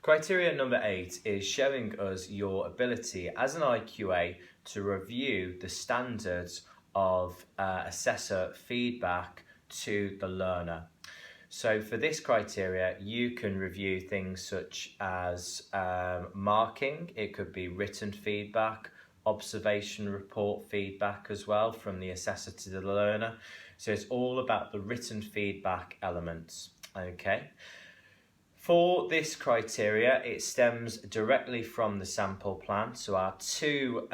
Criteria number 8 is showing us your ability as an IQA to review the standards of assessor feedback to the learner. So for this criteria, you can review things such as marking. It could be written feedback, observation report feedback as well from the assessor to the learner. So it's all about the written feedback elements, okay? For this criteria, it stems directly from the sample plan. So our two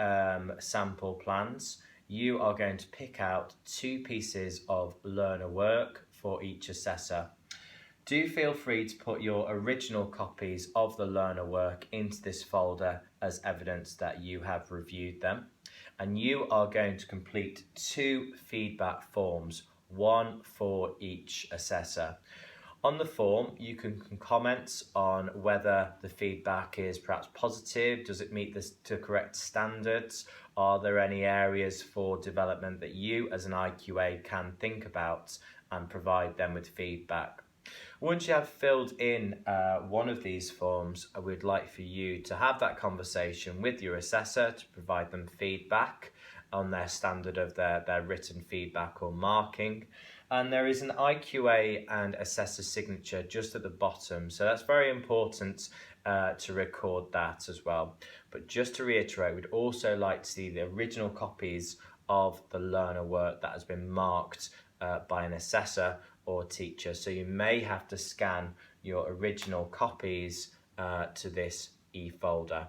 sample plans, you are going to pick out 2 pieces of learner work for each assessor. Do feel free to put your original copies of the learner work into this folder as evidence that you have reviewed them. And you are going to complete 2 feedback forms, one for each assessor. On the form, you can comment on whether the feedback is perhaps positive, does it meet the correct standards, are there any areas for development that you as an IQA can think about and provide them with feedback. Once you have filled in one of these forms, I would like for you to have that conversation with your assessor to provide them feedback on their standard of their written feedback or marking. And there is an IQA and assessor signature just at the bottom. So that's very important to record that as well. But just to reiterate, we'd also like to see the original copies of the learner work that has been marked by an assessor or teacher. So you may have to scan your original copies to this e-folder.